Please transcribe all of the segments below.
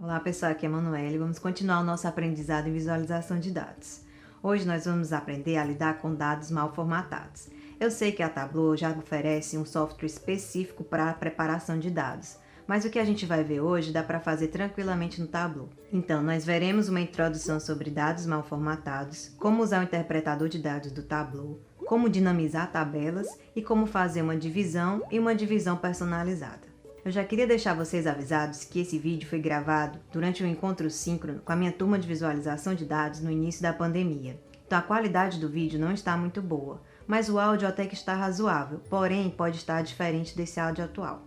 Olá pessoal, aqui é a Manuela e vamos continuar o nosso aprendizado em visualização de dados. Hoje nós vamos aprender a lidar com dados mal formatados. Eu sei que a Tableau já oferece um software específico para a preparação de dados, mas o que a gente vai ver hoje dá para fazer tranquilamente no Tableau. Então, nós veremos uma introdução sobre dados mal formatados, como usar o interpretador de dados do Tableau, como dinamizar tabelas e como fazer uma divisão e uma divisão personalizada. Eu já queria deixar vocês avisados que esse vídeo foi gravado durante um encontro síncrono com a minha turma de visualização de dados no início da pandemia. Então a qualidade do vídeo não está muito boa, mas o áudio até que está razoável, porém pode estar diferente desse áudio atual.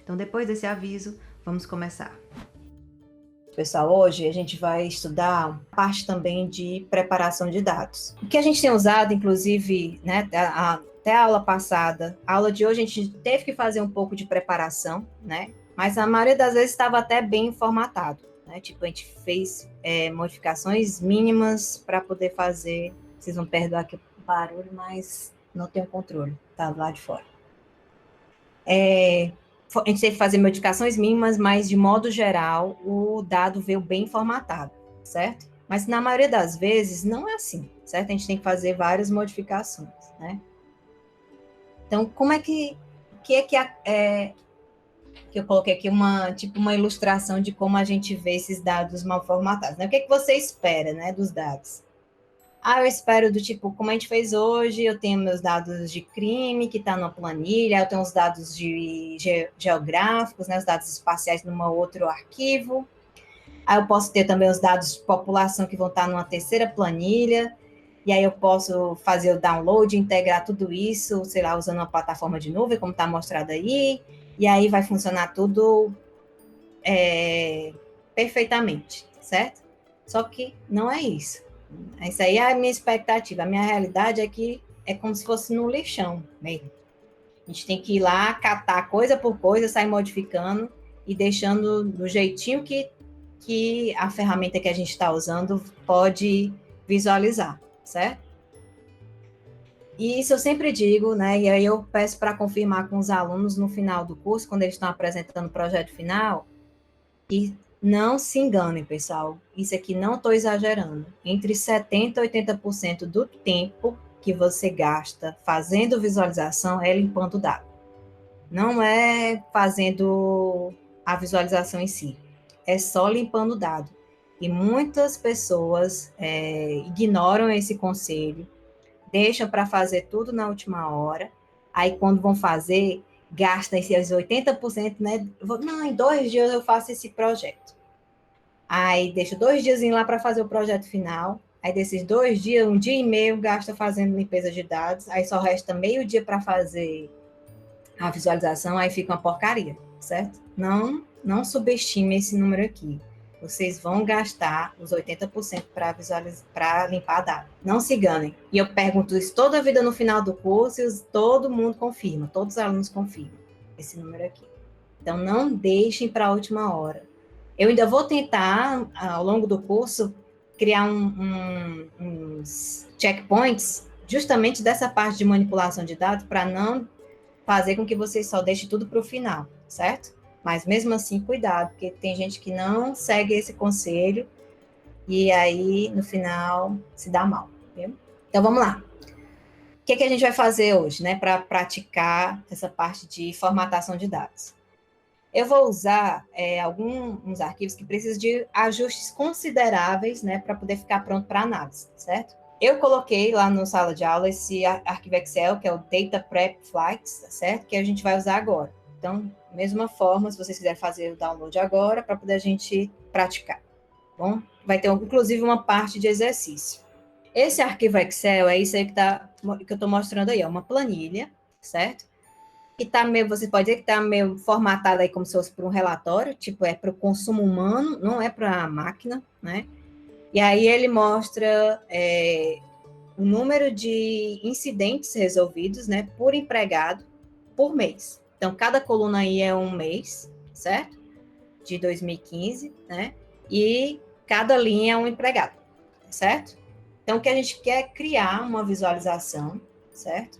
Então depois desse aviso, vamos começar. Pessoal, hoje a gente vai estudar a parte também de preparação de dados. O que a gente tem usado, inclusive, né, até a aula passada, a aula de hoje a gente teve que fazer um pouco de preparação, né? Mas a maioria das vezes estava até bem formatado, né? Tipo, a gente fez modificações mínimas para poder fazer. Vocês vão perdoar aqui o barulho, mas não tenho controle, tá do lado de fora. A gente teve que fazer modificações mínimas, mas de modo geral o dado veio bem formatado, certo? Mas na maioria das vezes não é assim, certo? A gente tem que fazer várias modificações, né? Então, como é que eu coloquei aqui uma ilustração de como a gente vê esses dados mal formatados, né? O que é que você espera, né, dos dados? Eu espero do tipo, como a gente fez hoje, eu tenho meus dados de crime, que está na planilha, eu tenho os dados geográficos, né, os dados espaciais num outro arquivo. Aí eu posso ter também os dados de população que vão estar numa terceira planilha, e aí eu posso fazer o download, integrar tudo isso, sei lá, usando uma plataforma de nuvem, como está mostrado aí, e aí vai funcionar tudo perfeitamente, certo? Só que não é isso. Isso aí é a minha expectativa. A minha realidade é que é como se fosse no lixão mesmo. A gente tem que ir lá, catar coisa por coisa, sair modificando e deixando do jeitinho que a ferramenta que a gente está usando pode visualizar, certo? E isso eu sempre digo, né? E aí eu peço para confirmar com os alunos no final do curso, quando eles estão apresentando o projeto final, e não se enganem, pessoal. Isso aqui não estou exagerando. Entre 70% e 80% do tempo que você gasta fazendo visualização é limpando o dado. Não é fazendo a visualização em si. É só limpando o dado. E muitas pessoas ignoram esse conselho, deixam para fazer tudo na última hora. Aí, quando vão fazer, gastam esses 80%, né? Não, em 2 dias eu faço esse projeto. Aí, deixa 2 dias lá para fazer o projeto final. Aí, desses 2 dias, 1 dia e meio gasta fazendo limpeza de dados. Aí, só resta meio dia para fazer a visualização. Aí, fica uma porcaria, certo? Não subestime esse número aqui. Vocês vão gastar os 80% para limpar dados. Não se enganem. E eu pergunto isso toda a vida no final do curso e todo mundo confirma, todos os alunos confirmam esse número aqui. Então, não deixem para a última hora. Eu ainda vou tentar, ao longo do curso, criar uns checkpoints justamente dessa parte de manipulação de dados para não fazer com que vocês só deixem tudo para o final, certo? Mas mesmo assim, cuidado, porque tem gente que não segue esse conselho e aí, no final, se dá mal. Viu? Então, vamos lá. O que a gente vai fazer hoje, né, para praticar essa parte de formatação de dados? Eu vou usar alguns arquivos que precisam de ajustes consideráveis, né, para poder ficar pronto para análise, certo? Eu coloquei lá no sala de aula esse arquivo Excel, que é o Data Prep Flights, tá certo? Que a gente vai usar agora. Então, mesma forma, se vocês quiserem fazer o download agora, para poder a gente praticar. Bom, vai ter inclusive uma parte de exercício. Esse arquivo Excel é isso aí que eu estou mostrando aí, é uma planilha, certo? Que tá meio, você pode dizer que está meio formatado aí como se fosse para um relatório, tipo, é para o consumo humano, não é para a máquina, né? E aí ele mostra o número de incidentes resolvidos, né, por empregado por mês. Então, cada coluna aí é um mês, certo? De 2015, né? E cada linha é um empregado, certo? Então, o que a gente quer é criar uma visualização, certo?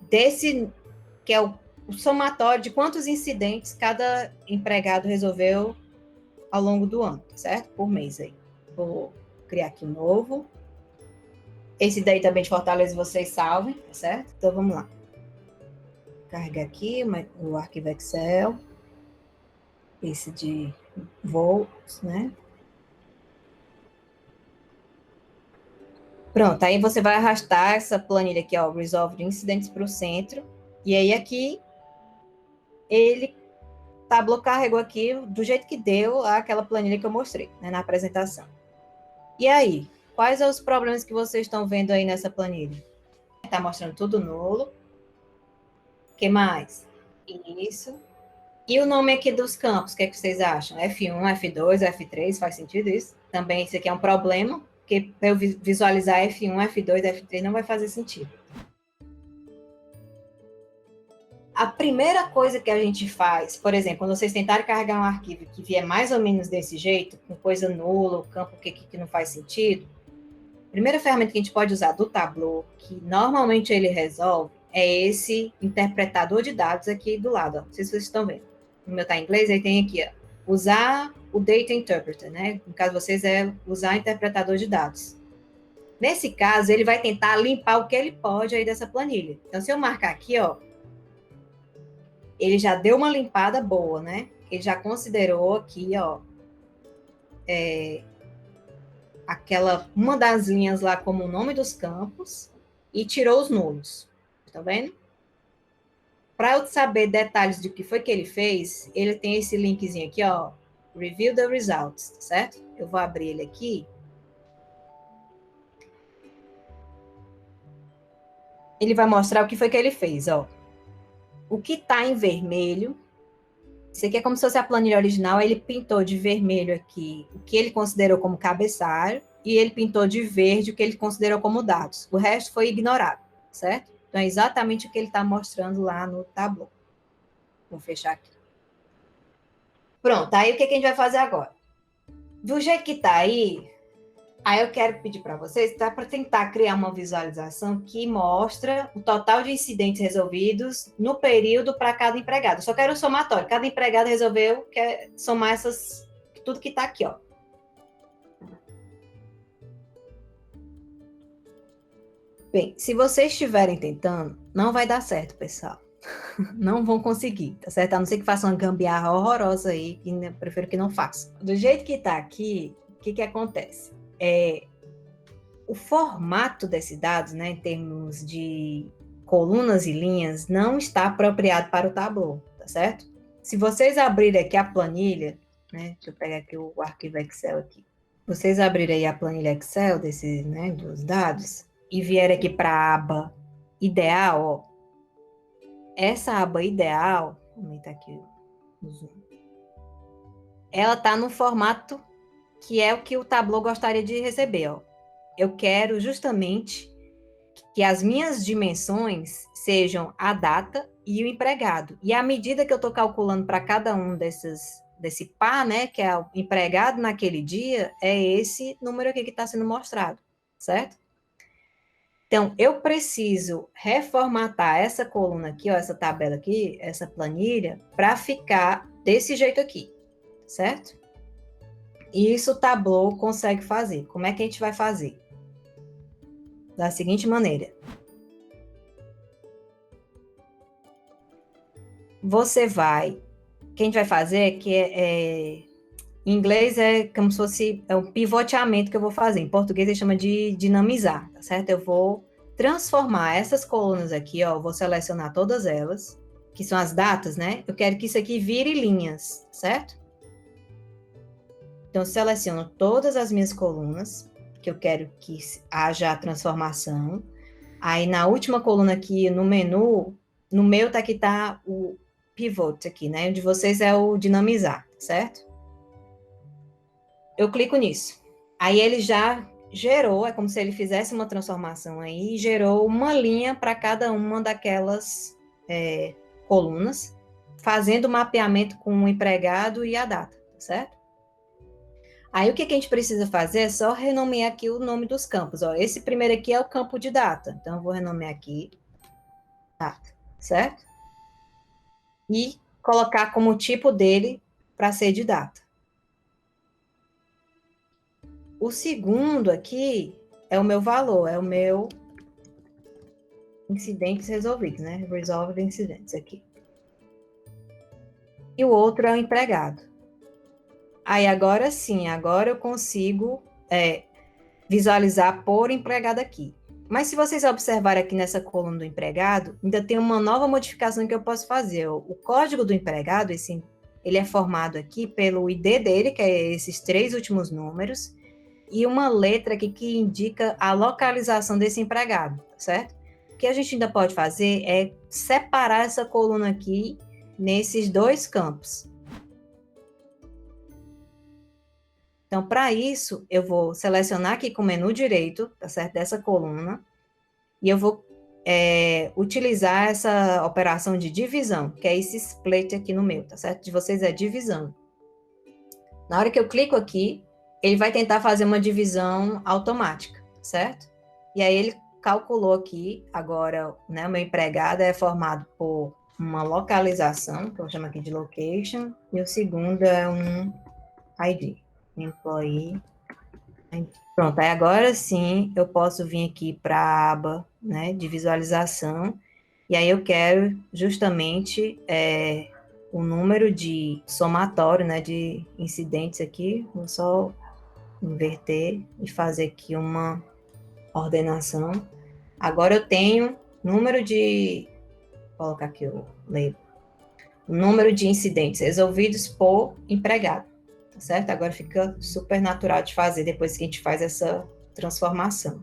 Desse, que é o somatório de quantos incidentes cada empregado resolveu ao longo do ano, certo? Por mês aí. Vou criar aqui um novo. Esse daí também de Fortaleza vocês salvem, tá certo? Então vamos lá. Carregar aqui o arquivo Excel. Esse de voos, né? Pronto, aí você vai arrastar essa planilha aqui, ó, Resolved Incidents para o centro. E aí aqui, ele Tableau carregou aqui do jeito que deu aquela planilha que eu mostrei, né, na apresentação. E aí, quais são os problemas que vocês estão vendo aí nessa planilha? Está mostrando tudo nulo. O que mais? Isso. E o nome aqui dos campos, o que, é que vocês acham? F1, F2, F3, faz sentido isso? Também isso aqui é um problema, porque para eu visualizar F1, F2, F3 não vai fazer sentido. A primeira coisa que a gente faz, por exemplo, quando vocês tentarem carregar um arquivo que vier mais ou menos desse jeito, com coisa nula, o campo que não faz sentido, a primeira ferramenta que a gente pode usar do Tableau, que normalmente ele resolve, é esse interpretador de dados aqui do lado. Ó. Não sei se vocês estão vendo. No meu tá em inglês, aí tem aqui, ó, usar o Data Interpreter, né? No caso de vocês é usar interpretador de dados. Nesse caso, ele vai tentar limpar o que ele pode aí dessa planilha. Então, se eu marcar aqui, ó, ele já deu uma limpada boa, né? Ele já considerou aqui, ó, uma das linhas lá como o nome dos campos e tirou os nulos. Tá vendo? Para eu saber detalhes do que foi que ele fez, ele tem esse linkzinho aqui, ó, Review the Results, tá certo? Eu vou abrir ele aqui. Ele vai mostrar o que foi que ele fez, ó. O que tá em vermelho, isso aqui é como se fosse a planilha original, ele pintou de vermelho aqui o que ele considerou como cabeçalho e ele pintou de verde o que ele considerou como dados. O resto foi ignorado, certo? Então, é exatamente o que ele está mostrando lá no Tableau. Vou fechar aqui. Pronto, aí o que a gente vai fazer agora? Do jeito que está aí eu quero pedir para vocês, tá, para tentar criar uma visualização que mostra o total de incidentes resolvidos no período para cada empregado. Eu só quero o somatório. Cada empregado resolveu somar tudo que está aqui, ó. Bem, se vocês estiverem tentando, não vai dar certo, pessoal. Não vão conseguir, tá certo? A não ser que façam uma gambiarra horrorosa aí, que eu prefiro que não façam. Do jeito que está aqui, o que acontece? O formato desses dados, né, em termos de colunas e linhas, não está apropriado para o Tableau, tá certo? Se vocês abrirem aqui a planilha, né, deixa eu pegar aqui o arquivo Excel aqui. Vocês abrirem aí a planilha Excel desses, né, dos dados e vierem aqui para a aba ideal, ó. Essa aba ideal, vou aumentar aqui o zoom. Ela está no formato que é o que o Tableau gostaria de receber, ó. Eu quero justamente que as minhas dimensões sejam a data e o empregado. E à medida que eu estou calculando para cada um desse par, né, que é o empregado naquele dia, é esse número aqui que está sendo mostrado, certo? Então, eu preciso reformatar essa coluna aqui, ó, essa tabela aqui, essa planilha, para ficar desse jeito aqui, certo? E isso o Tableau consegue fazer. Como é que a gente vai fazer? Da seguinte maneira. Você vai... O que a gente vai fazer é que em inglês é como se fosse um pivoteamento que eu vou fazer. Em português ele chama de dinamizar, tá certo? Eu vou transformar essas colunas aqui, ó, vou selecionar todas elas, que são as datas, né? Eu quero que isso aqui vire linhas, certo? Então, eu seleciono todas as minhas colunas, que eu quero que haja a transformação. Aí, na última coluna aqui, no menu, no meu aqui tá o pivot aqui, né? O de vocês é o dinamizar, certo? Eu clico nisso. Aí ele já gerou, é como se ele fizesse uma transformação aí, e gerou uma linha para cada uma daquelas colunas, fazendo o mapeamento com o empregado e a data, certo? Aí o que a gente precisa fazer é só renomear aqui o nome dos campos. Ó. Esse primeiro aqui é o campo de data, então eu vou renomear aqui data, certo? e colocar como tipo dele para ser de data. O segundo aqui é o meu valor, é o meu incidentes resolvidos, né? Resolved incidents aqui. E o outro é o empregado. Aí agora sim, agora eu consigo visualizar por empregado aqui. Mas se vocês observarem aqui nessa coluna do empregado, ainda tem uma nova modificação que eu posso fazer. O código do empregado, ele é formado aqui pelo ID dele, que é esses 3 últimos números, e uma letra aqui que indica a localização desse empregado, certo? O que a gente ainda pode fazer é separar essa coluna aqui nesses 2 campos. Então, para isso, eu vou selecionar aqui com o menu direito, tá certo? Dessa coluna, e eu vou utilizar essa operação de divisão, que é esse split aqui no meu, tá certo? De vocês é divisão. Na hora que eu clico aqui, ele vai tentar fazer uma divisão automática, certo? E aí ele calculou aqui, agora, né, o meu empregado é formado por uma localização, que eu chamo aqui de location, e o segundo é um ID, employee. Pronto, aí agora sim eu posso vir aqui para a aba, né, de visualização, e aí eu quero justamente o número de somatório, né, de incidentes aqui. Vou só inverter e fazer aqui uma ordenação. Agora eu tenho número de, vou colocar aqui o label, o número de incidentes resolvidos por empregado, tá certo? Agora fica super natural de fazer depois que a gente faz essa transformação.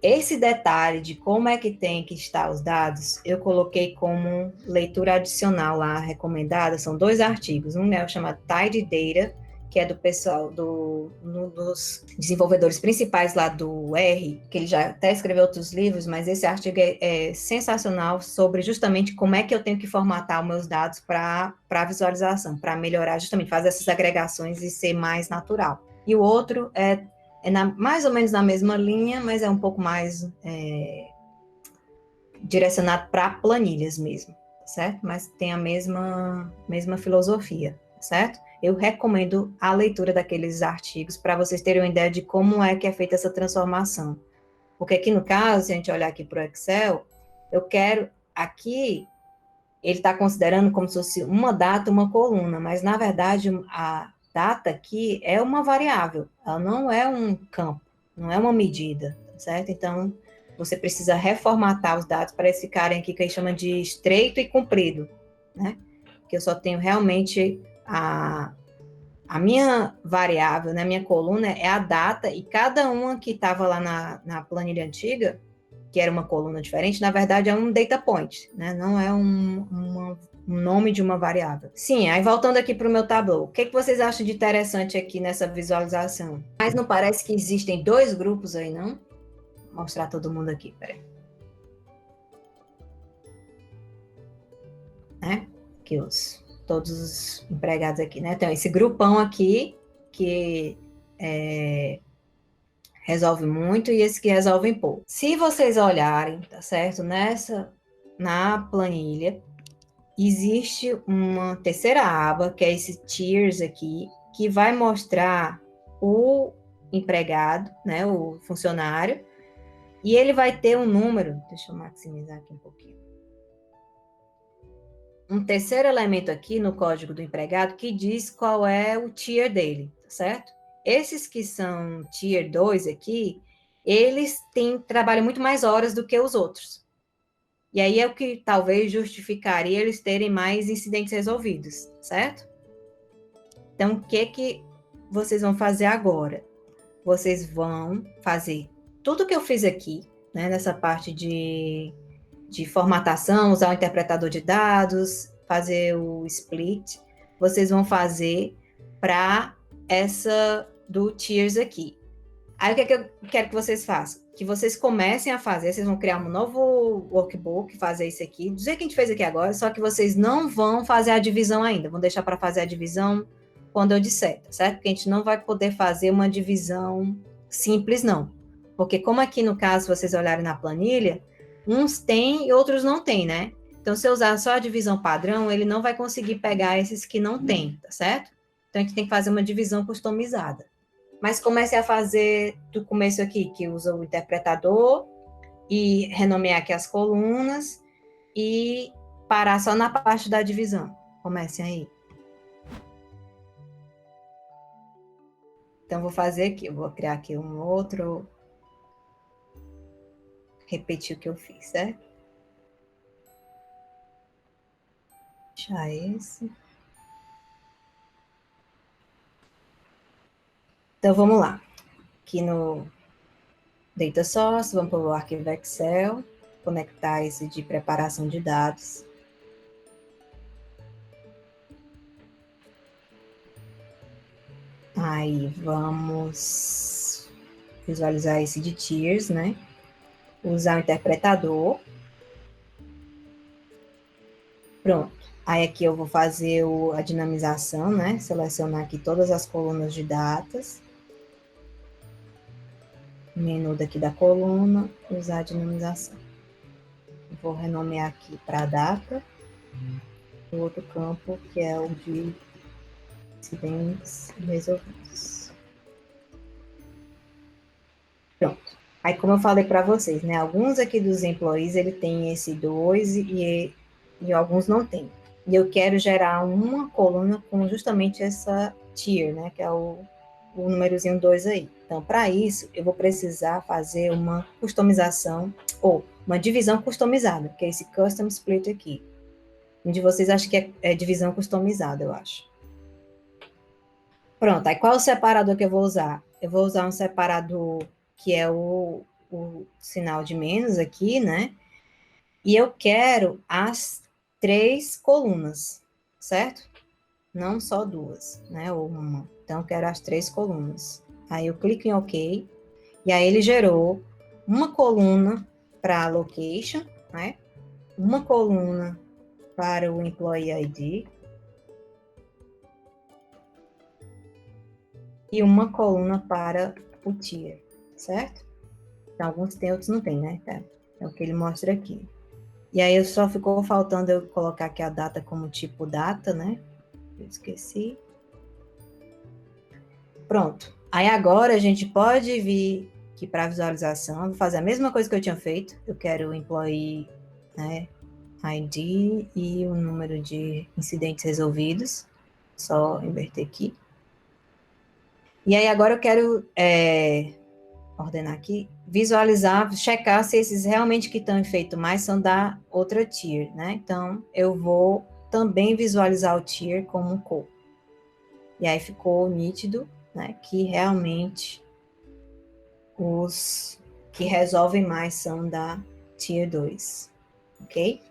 Esse detalhe de como é que tem que estar os dados, eu coloquei como leitura adicional lá recomendada. São 2 artigos, um é o chamado Tidy Data, que é do pessoal, dos desenvolvedores principais lá do R, que ele já até escreveu outros livros, mas esse artigo é sensacional sobre justamente como é que eu tenho que formatar os meus dados para visualização, para melhorar, justamente fazer essas agregações e ser mais natural. E o outro é mais ou menos na mesma linha, mas é um pouco mais direcionado para planilhas mesmo, certo? Mas tem a mesma filosofia, certo? Eu recomendo a leitura daqueles artigos para vocês terem uma ideia de como é que é feita essa transformação. Porque aqui no caso, se a gente olhar aqui para o Excel, eu quero aqui, ele está considerando como se fosse uma data, uma coluna, mas na verdade a data aqui é uma variável, ela não é um campo, não é uma medida, certo? Então, você precisa reformatar os dados para eles ficarem aqui, que a gente chama de estreito e comprido, né? Que eu só tenho realmente a minha variável, né, minha coluna é a data, e cada uma que estava lá na planilha antiga, que era uma coluna diferente, na verdade é um data point, né? Não é um nome de uma variável. Sim, aí voltando aqui para o meu tableau, o que vocês acham de interessante aqui nessa visualização? Mas não parece que existem 2 grupos aí, não? Vou mostrar todo mundo aqui, peraí. Né? Aqui todos os empregados aqui, né? Então, esse grupão aqui, que resolve muito, e esse que resolve pouco. Se vocês olharem, tá certo? Na planilha, existe uma terceira aba, que é esse tiers aqui, que vai mostrar o empregado, né? O funcionário, e ele vai ter um número, deixa eu maximizar aqui um pouquinho. Um terceiro elemento aqui no código do empregado que diz qual é o tier dele, tá certo? Esses que são tier 2 aqui, eles trabalham muito mais horas do que os outros. E aí é o que talvez justificaria eles terem mais incidentes resolvidos, certo? Então, o que vocês vão fazer agora? Vocês vão fazer tudo que eu fiz aqui, né, nessa parte de formatação, usar o interpretador de dados, fazer o split, vocês vão fazer para essa do tiers aqui. Aí o que eu quero que vocês façam? Que vocês comecem a fazer, vocês vão criar um novo workbook, fazer isso aqui, do jeito que a gente fez aqui agora, só que vocês não vão fazer a divisão ainda, vão deixar para fazer a divisão quando eu disser, tá certo? Porque a gente não vai poder fazer uma divisão simples, não. Porque como aqui no caso, se vocês olharem na planilha, uns têm e outros não têm, né? Então, se eu usar só a divisão padrão, ele não vai conseguir pegar esses que não tem, tá certo? Então, a gente tem que fazer uma divisão customizada. Mas comece a fazer do começo aqui, que usa o interpretador e renomear aqui as colunas e parar só na parte da divisão. Comecem aí. Então, vou fazer aqui, eu vou criar aqui um outro, repetir o que eu fiz, certo? Deixar esse. Então, vamos lá. Aqui no Data Source, vamos para o arquivo Excel, conectar esse de preparação de dados. Aí, vamos visualizar esse de tiers, né? Usar o interpretador. Pronto. Aí aqui eu vou fazer a dinamização, né? Selecionar aqui todas as colunas de datas. Menu daqui da coluna, usar a dinamização. Vou renomear aqui para data. O outro campo, que é o de incidentes resolvidos. Pronto. Aí, como eu falei para vocês, né? Alguns aqui dos employees, ele tem esse 2 e alguns não tem. E eu quero gerar uma coluna com justamente essa tier, né? Que é o númerozinho 2 aí. Então, para isso, eu vou precisar fazer uma customização, ou uma divisão customizada, que é esse custom split aqui. Um de vocês acha que é divisão customizada, eu acho. Pronto, aí qual é o separador que eu vou usar? Eu vou usar um separador que é o sinal de menos aqui, né? E eu quero as 3 colunas, certo? Não só 2, né? Ou uma. Então, eu quero as 3 colunas. Aí eu clico em OK, e aí ele gerou uma coluna para a location, né? Uma coluna para o employee ID e uma coluna para o tier, certo? Então, alguns tem, outros não tem, né? É o que ele mostra aqui. E aí só ficou faltando eu colocar aqui a data como tipo data, né? Eu esqueci. Pronto. Aí agora a gente pode vir aqui para visualização, vou fazer a mesma coisa que eu tinha feito. Eu quero o employee, né, ID e o número de incidentes resolvidos. Só inverter aqui. E aí agora eu quero ordenar aqui, visualizar, checar se esses realmente que estão em feito mais são da outra tier, né? Então, eu vou também visualizar o tier como um cor. E aí ficou nítido, né, que realmente os que resolvem mais são da tier 2, ok?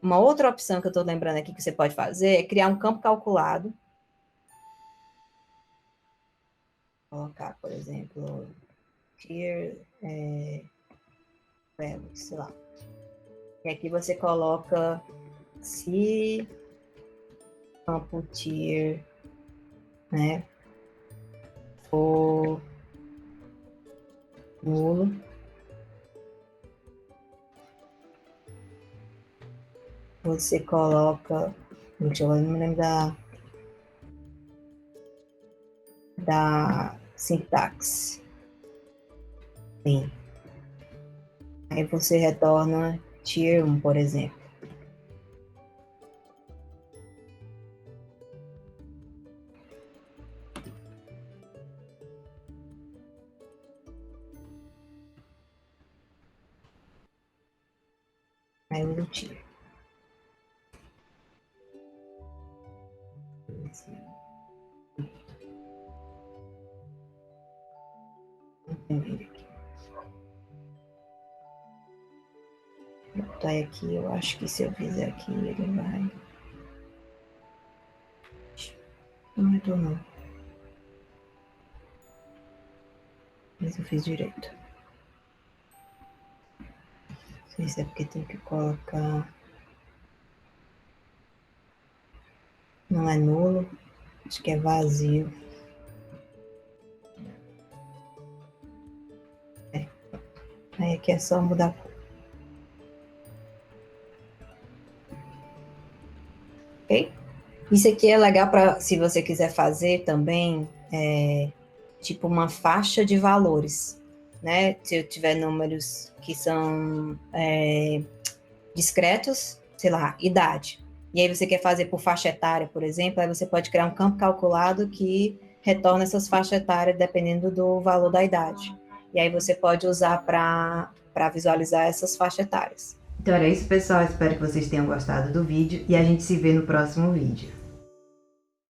Uma outra opção que eu estou lembrando aqui que você pode fazer é criar um campo calculado. Colocar, por exemplo, tier sei lá. E aqui você coloca se campo tier, né, for nulo, você coloca, deixa eu não me lembro da sintaxe. Sim. Aí você retorna tier 1, por exemplo. Aí eu uso tier. Botar aqui, eu acho que se eu fizer aqui, ele vai. Não é não. Mas eu fiz direito. Não sei se é porque tem que colocar. Não é nulo. Acho que é vazio. Aí aqui é só mudar a cor. ok? Isso aqui é legal para, se você quiser fazer também, tipo uma faixa de valores, né? Se eu tiver números que são discretos, sei lá, idade. E aí você quer fazer por faixa etária, por exemplo, aí você pode criar um campo calculado que retorna essas faixas etárias dependendo do valor da idade. E aí você pode usar para visualizar essas faixas etárias. Então era isso, pessoal. Espero que vocês tenham gostado do vídeo e a gente se vê no próximo vídeo.